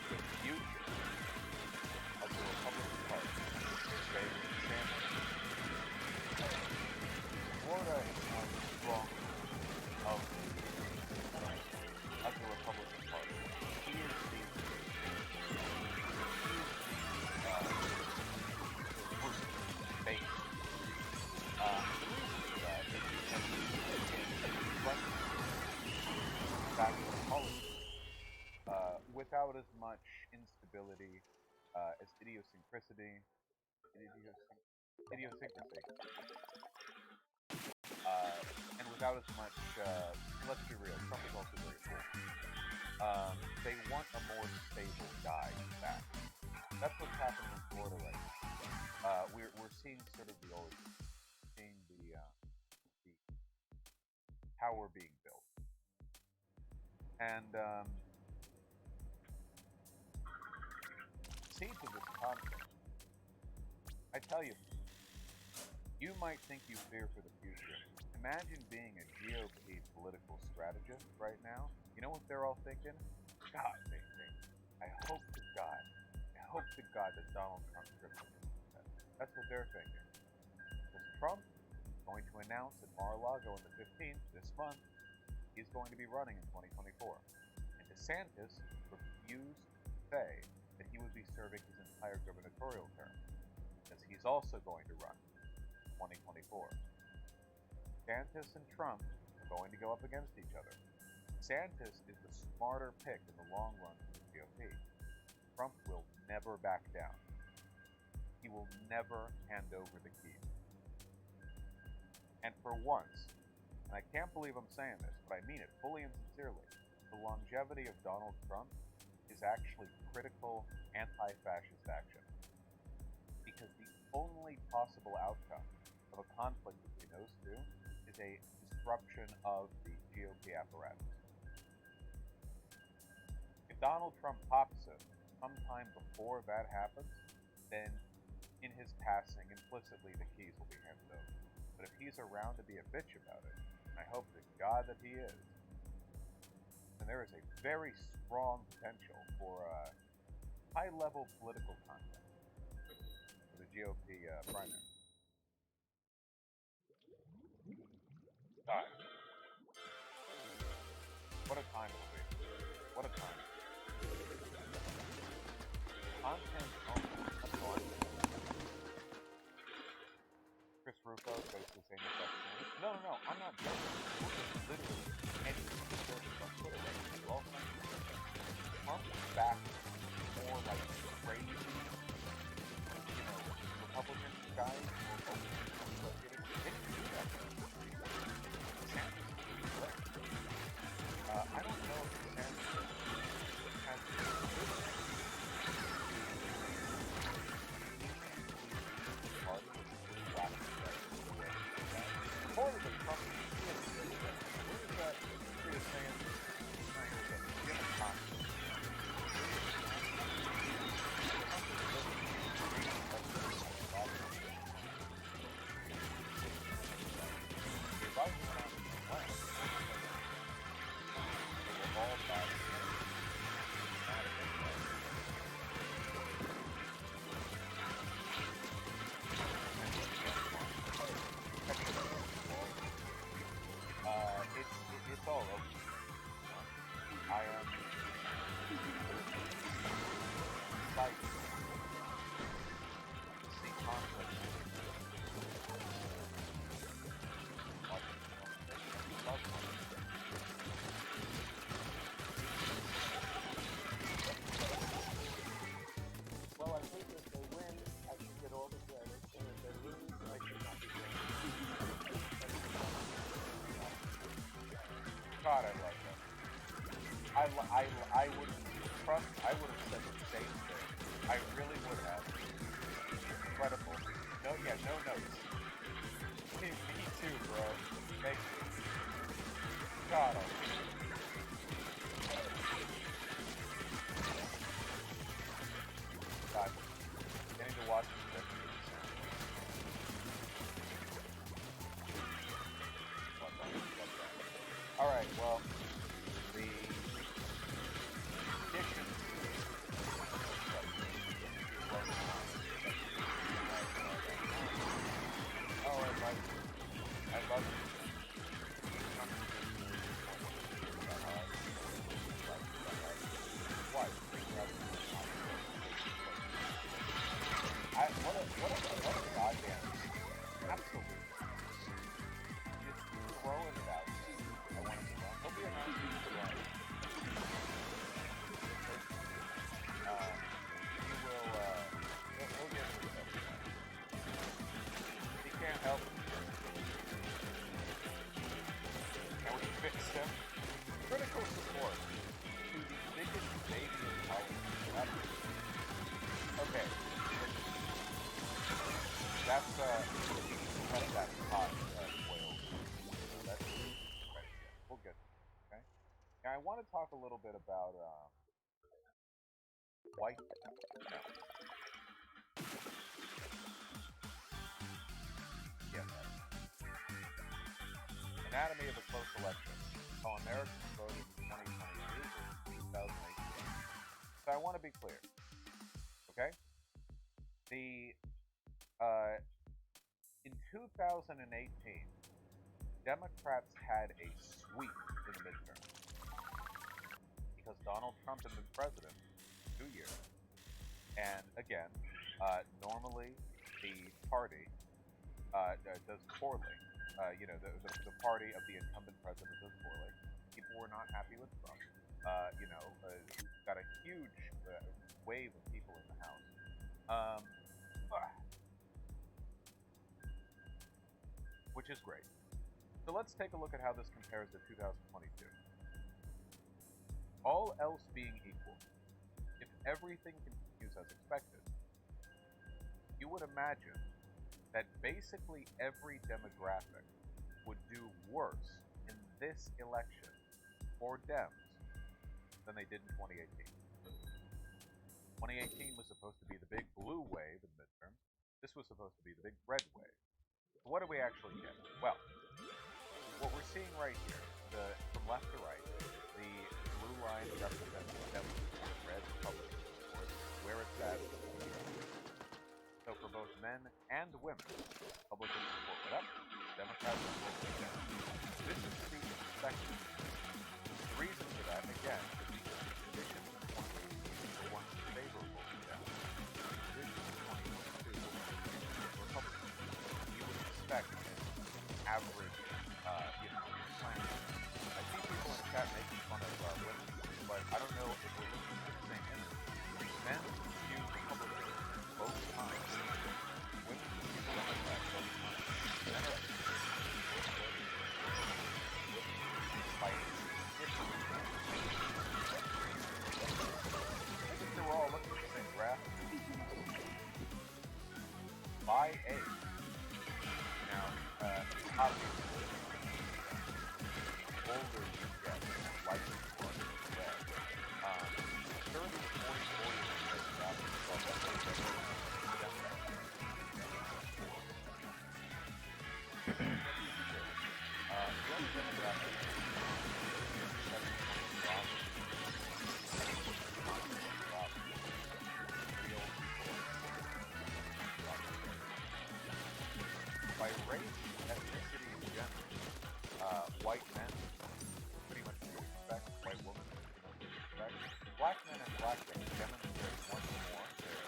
the future of the Republican Party? Favoring Sanders. Florida is one strong of the Republican Party. He is the base. The reason for that is because he's back to politics without as much instability as idiosyncrasy, and without as much. Let's be real. Trump is also very cool. They want a more stable guy back. That's what's happening in Florida right now. We're seeing sort of the tower being built, and seeds of this conflict. I tell you, you might think you fear for the future. Imagine being a GOP political strategist right now. You know what they're all thinking? God, they think. I hope to God that Donald Trump trips up. That's what they're thinking. Because Trump is going to announce at Mar-a-Lago on the 15th, this month, he's going to be running in 2024. And DeSantis refused to say that he would be serving his entire gubernatorial term, because he's also going to run in 2024. DeSantis and Trump are going to go up against each other. DeSantis is the smarter pick in the long run for the GOP. Trump will never back down. He will never hand over the keys. And for once, and I can't believe I'm saying this, but I mean it fully and sincerely, the longevity of Donald Trump is actually critical anti-fascist action. Because the only possible outcome of a conflict between those two is a disruption of the GOP apparatus. If Donald Trump pops it sometime before that happens, then in his passing, implicitly the keys will be handed over. But if he's around to be a bitch about it, and I hope to God that he is, then there is a very strong potential for high-level political content for the GOP primary. God. What a time it'll be. What a time. Content only. That's all I say. Chris Rufo goes to the same effect. No, I'm not joking. Literally, anything that's joking on Twitter right now. You're all saying Trump is back more like crazy, Republican guys who are openly they can do that. I don't know if DeSantis has the ability reportedly Trump what is that he is saying? Give him time. It's all over. I am excited to see conflict. Well, I think if they win, I should get all the credit, and if they lose, I should not be credited. God, I love that. I wouldn't trust, I would have said the same thing. I really would have. Incredible. No, yeah, no notes. Me too, bro. Thank you. God, God, getting to watch this. Alright, well, the addition oh, I love it. What? What a goddamn absolute. Just throwing it out. I want to know. He'll be a nice piece to run. He will, he'll get himself. He can't help it. Can we fix him? Critical support to the biggest baby in college. Okay. That's that hot whale. That's right. We'll get to it, okay? Now I want to talk a little bit about white. No. Yeah. Anatomy of a close election. How Americans voted in 2022 versus 2018. So I want to be clear. Okay? In 2018, Democrats had a sweep in the midterm because Donald Trump had been president 2 years. And again, normally the party does poorly. The party of the incumbent president does poorly. People were not happy with Trump. Got a huge wave of people in the House. Which is great. So let's take a look at how this compares to 2022. All else being equal, if everything continues as expected, you would imagine that basically every demographic would do worse in this election for Dems than they did in 2018. 2018 was supposed to be the big blue wave in midterms. This was supposed to be the big red wave. So what do we actually get? Well, what we're seeing right here, from left to right, the blue line represents Democrats, red Republican support, where it's at. So for both men and women, Republicans support went up, Democrats support went down. This is to be expected. The reason for that, again, is because the conditions in 2018 were ones favorable to them. The conditions in 2022 were Republican. You would expect an average, plan. I see people in the chat making fun of women, but I don't know if we're looking at the same image. Men skew Republican both times. Women skew Democrat both times. Men are by different. I think they were all looking at the same graph. By age. Now, obviously, the older you get, the likely you are to get. 30 to 44 years old, that's by race, ethnicity, and gender, white men, pretty much what you expect, white women, pretty much what you expect. Black men and black women demonstrate once more their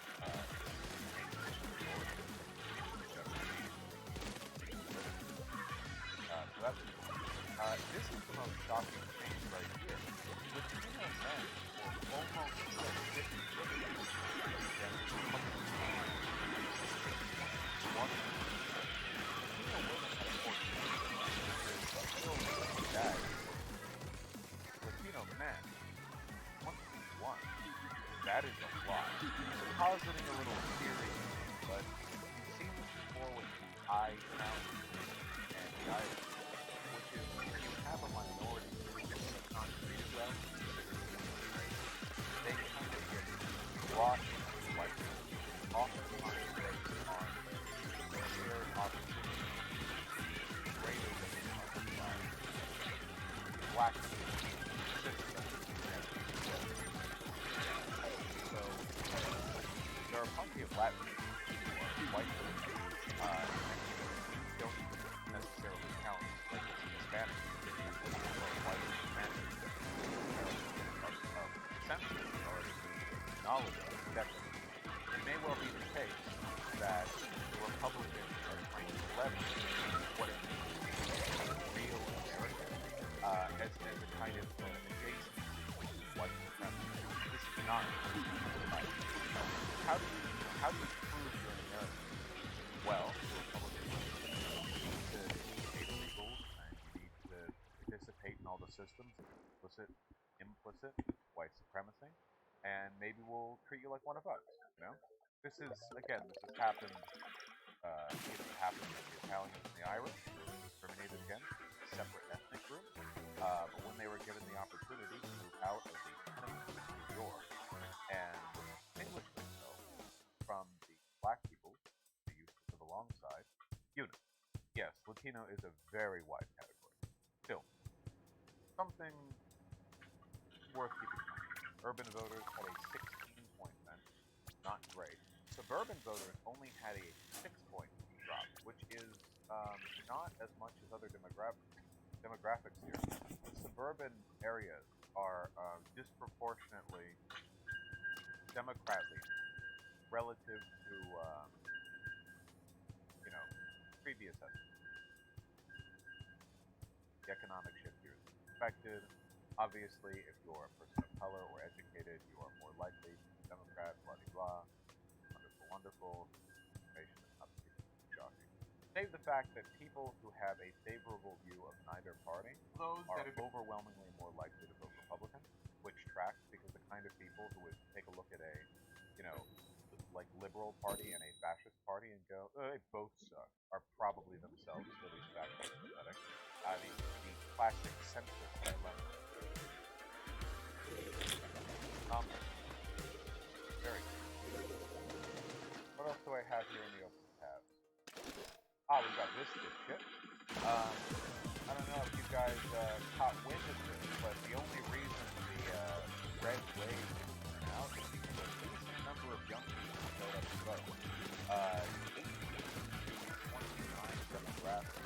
this is the most shocking change right here. Latino men were almost split 50-50 against Latino men, 21. positing a little theory, but you've seen this before with the I count and the Irish, which is where you have a minority group that's not treated well, they kind of get brought into white people, oftentimes based on shared opportunity greater than the other black system. So there are plenty of Latin people who are white people, and don't necessarily count like Hispanic people or white Hispanic essentially already knowledge of definitely. It may well be the case that the Republicans are trying to leverage what it means to be a real American as a kind of adjacent white supremacy. This is not how do you prove you're an American? Well, the Republicans need to create legals and you need to participate in all the systems of implicit white supremacy, and maybe we'll treat you like one of us, you know? This has happened, happened with the Italians and the Irish, who were discriminated against, separate ethnic groups, but when they were given the opportunity to move out of the tenements of New York and distinguish themselves from the black people they used to live alongside, yes, Latino is a very wide category. Still, something worth keeping in mind. Urban voters had a 16-point bench, not great. Suburban voters only had a 6-point drop, which is not as much as other demographics here. Suburban areas are disproportionately Democrat-leaning relative to, previous estimates. The economic shift here is expected. Obviously, if you're a person of color or educated, you are more likely to be a Democrat, blah, blah, blah. Wonderful, wonderful. Information is not particularly shocking. Save the fact that people who have a favorable view of neither party are overwhelmingly more likely to vote Republican, which tracks because the kind of people who would take a look at a, like liberal party and a fascist party and go, they both suck, are probably themselves really factually pathetic. The classic centrist dilemma. Very good. What else do I have here in the open tabs? We've got this dipshit. I don't know if you guys caught wind of this, but the only reason the red wave came out is because a decent number of young people showed up to vote. 18 to 29 demographic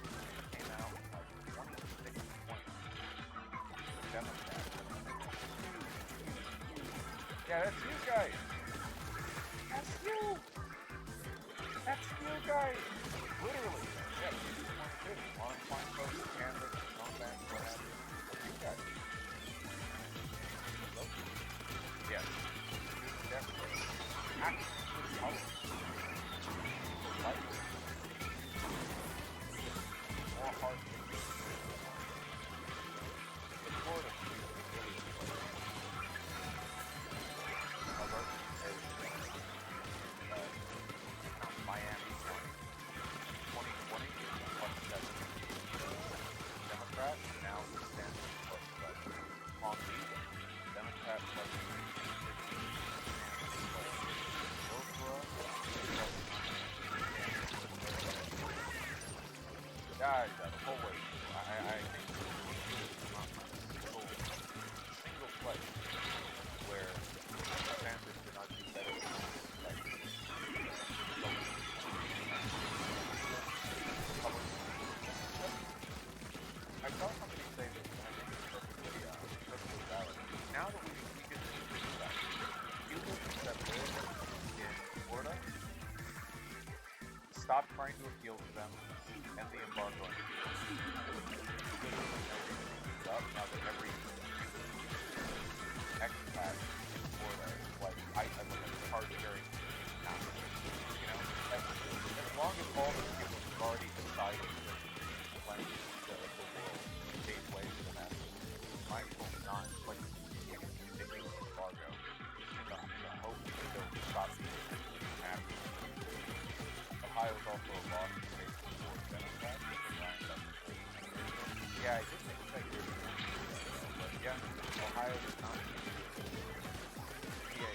came out like 26 points. Democrats. Yeah, that's you guys. That's you. That's you guys. Literally. Yeah, 22. On fine folks, canvas, combat, what have you. That's you guys. Yes. Definitely. Actually, color. Light. More hard. The Florida street is really Miami County, 2020 plus 7 Democrat, now standing plus 11. Palm Beach, Democrat plus 15, guys, the whole way. I think there's not a single place where Sanders did not do better than I saw somebody say this, and I think it's perfectly valid. Now that we can do that, users that live in Florida, stop trying to appeal to them, and the embargo on now that every expat in Florida is like, I look at card carrying now. As long as all the people have already decided to cleanse the world gave way to the masses, might as well not like ridiculous embargo in the hope that they'll stop being Yeah, Ohio does not. PA.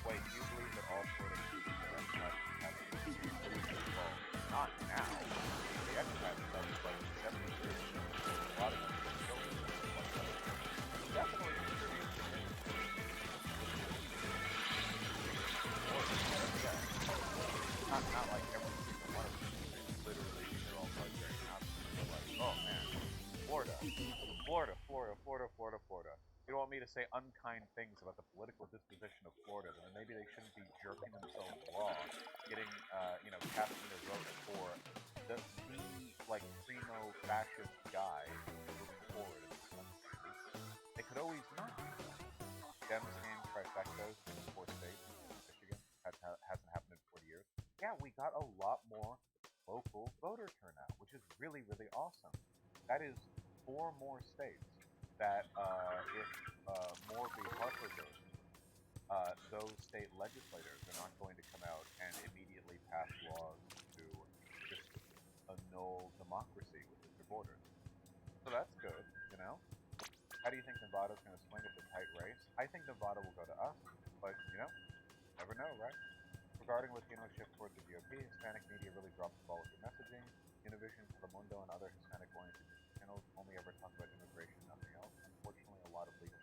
Wait, do you believe that all Florida people have well, not now. The expat stuff is like 70 years ago. A lot of them are still definitely contribute. Not like every single one of them. Literally, they're all frustrating out. They're like, oh man, Florida. You don't want me to say unkind things about the political disposition of Florida, then maybe they shouldn't be jerking themselves raw, getting, casting their vote for the like, primo fascist guy moving forward in this country. They could always not do that. Dems and trifectas in 4 states, Michigan, hasn't happened in 40 years. Yeah, we got a lot more local voter turnout, which is really, really awesome. That is 4 more states that, if more of the Harper goes, those state legislators are not going to come out and immediately pass laws to just annul democracy within their borders. So that's good, you know? How do you think Nevada's going to swing at the tight race? I think Nevada will go to us, but, never know, right? Regarding Latino shift towards the GOP, Hispanic media really dropped the ball with their messaging. Univision, Telemundo, and other Hispanic-oriented news channels only ever talk about immigration, nothing else. Unfortunately, a lot of legal...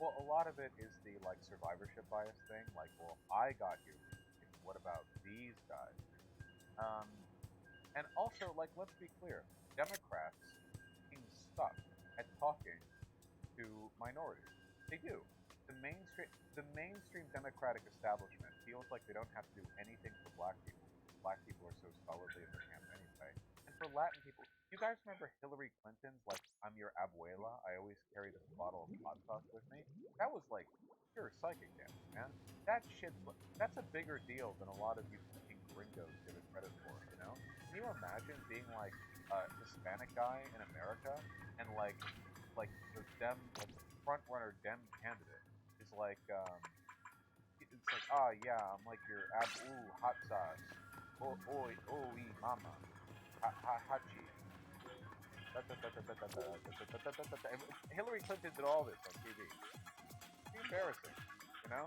Well, a lot of it is the, survivorship bias thing. Like, well, I got you. What about these guys? And also, let's be clear. Democrats seem stuck at talking to minorities. They do. The mainstream Democratic establishment feels like they don't have to do anything for black people. Black people are so solidly in their camp anyway. And for Latin people, you guys remember Hillary Clinton's, I'm your abuela, I always carry this bottle of hot sauce with me? That was, pure psychic damage, man. That's a bigger deal than a lot of you fucking gringos give it credit for, you know? Can you imagine being, a Hispanic guy in America, and, the Dem, the front-runner Dem candidate is it's like, yeah, I'm like your hot sauce. Mama. Hachi. Hillary Clinton did all this on TV. It's embarrassing, you know?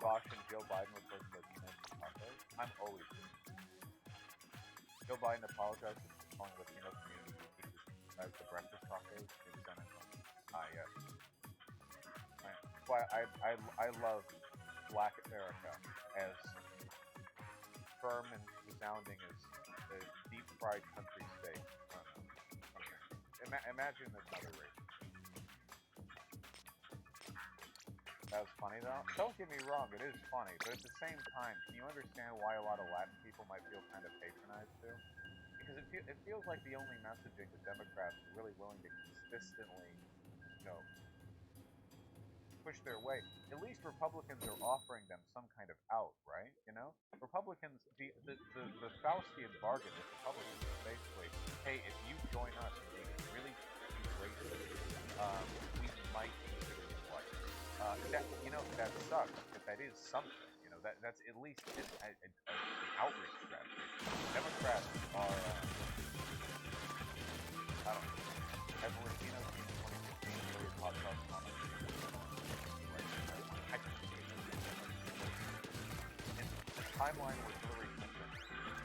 Bosch and Joe Biden were both Latinos and tacos. I'm always Joe Biden apologized for calling Latino community as the breakfast tacos in San Antonio. Yes. Well, I love Black America as firm and resounding as a deep-fried country steak. Imagine another race. That was funny, though. Don't get me wrong, it is funny, but at the same time, can you understand why a lot of Latin people might feel kind of patronized, too? Because it feels like the only messaging the Democrats are really willing to consistently, push their way. At least Republicans are offering them some kind of out, right? Republicans, the Faustian bargain with Republicans is basically, hey, if you join us and be really racist, we might consider you white. That sucks, but that is something. That's at least an outreach strategy. Democrats are, I don't know, as Latinos in 2016 really hot sauce comments. Timeline where Hillary Clinton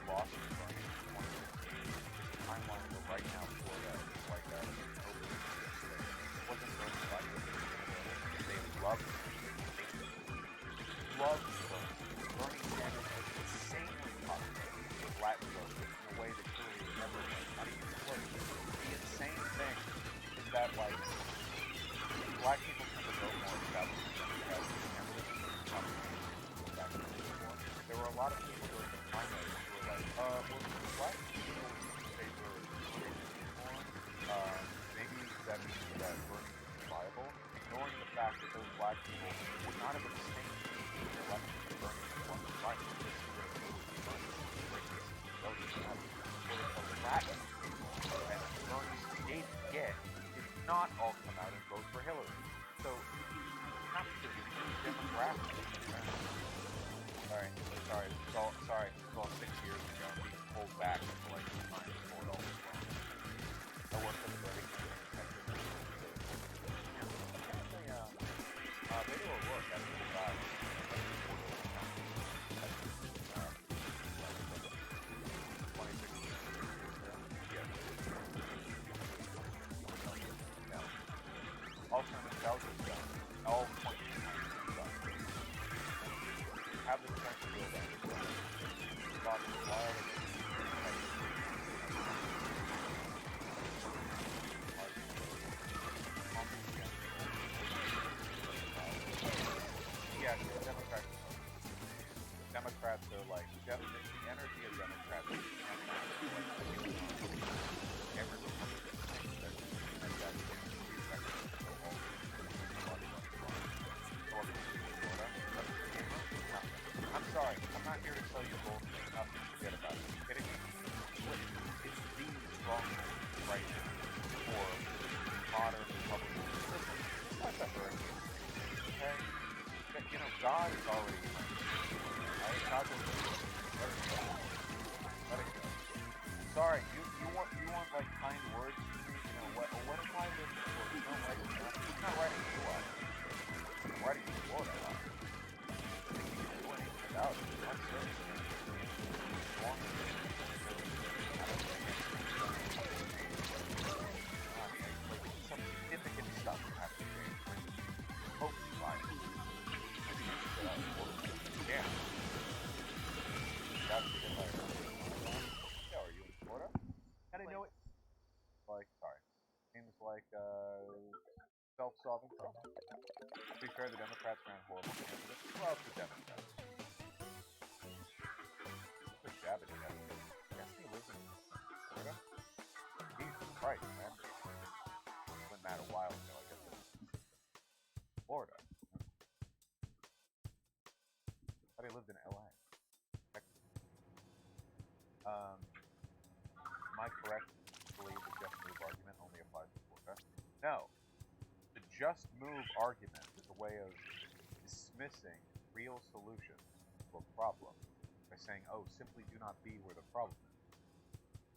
lost her party in 2016 is a timeline where right now Florida is like a totally state. It wasn't Bernie Sanders they loved him. They loved Bernie Sanders was insanely popular with Latin voters in a way that Hillary never was, not even close. The insane thing is that black people tend to vote more established Democrats candidates. There were a lot of people during the primary who were like, black people favor Hillary more. Maybe that means that Bernie is viable, ignoring the fact that those black people would not have abstained from the election if Bernie had won the primary. This is where Hillary Clinton voters have the Latin people, and Bernie did get did not all come out and vote for Hillary. So nostalgia stuff, all points to stuff. Have the strength to build that. Lots of wild yeah, the Democrats are like, the energy of Democrats is every I'm sorry, I'm not here to tell you bullshit. Nothing to forget about it. Are you kidding me? It's the strongest right for modern Republican system. That's not for okay? You know, God is already God will let it go. Let it go. Sorry, you want like kind words from me? You know, what am I looking for? You don't write it down. He's not writing you up. He's writing you for that. Out. I'm serious. Some significant stuff has to change. Hopefully, fine. Yeah. That's the good life. Yeah, are you in Florida? How do you know it? Like, sorry. Seems like self-solving problem. To be fair, the Democrats ran horrible candidates. Well, it's the Democrats. Destiny lives in Florida? Jesus Christ, man. Went mad a while ago, I guess. Florida. I thought he lived in LA. Texas. Am I correct to believe the just move argument only applies to Florida? No. The just move argument is a way of dismissing real solutions to a problem by saying, oh, simply do not be where the problem is.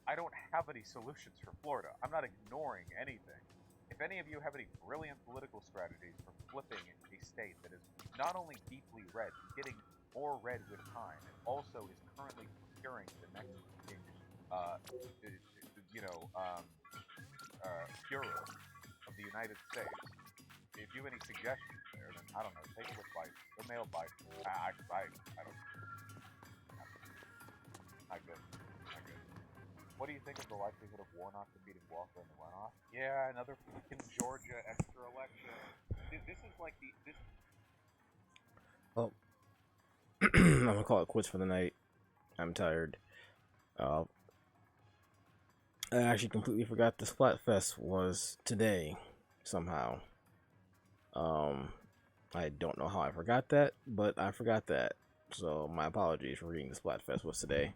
I don't have any solutions for Florida. I'm not ignoring anything. If any of you have any brilliant political strategies for flipping a state that is not only deeply red, getting more red with time, and also is currently procuring the next Führer of the United States, if you have any suggestions there, then I don't know, take it with Biden. Go mail Biden. I don't. Not good. Not good. What do you think of the likelihood of Warnock defeating Walker in the runoff? Yeah, another fucking Georgia extra election. This is like this. Well, I'm gonna call it quits for the night. I'm tired. I actually completely forgot the Splatfest was today, somehow. I don't know how I forgot that, but I forgot that. So my apologies for reading the Splatfest was today.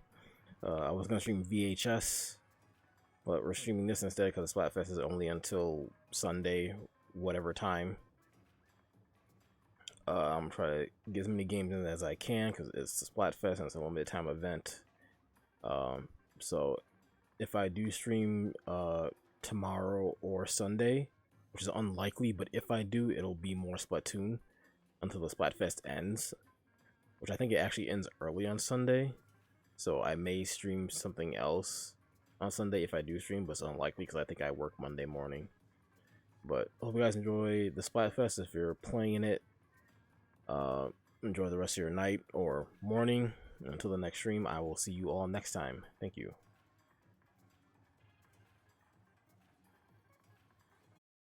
I was gonna stream VHS, but we're streaming this instead because the Splatfest is only until Sunday, whatever time. I'm trying to get as many games in as I can because it's the Splatfest and it's a limited time event. So if I do stream tomorrow or Sunday, which is unlikely, but if I do, it'll be more Splatoon until the Splatfest ends, which I think it actually ends early on Sunday. So I may stream something else on Sunday if I do stream, but it's unlikely because I think I work Monday morning. But hope you guys enjoy the Splatfest if you're playing it. Enjoy the rest of your night or morning. Until the next stream, I will see you all next time. Thank you.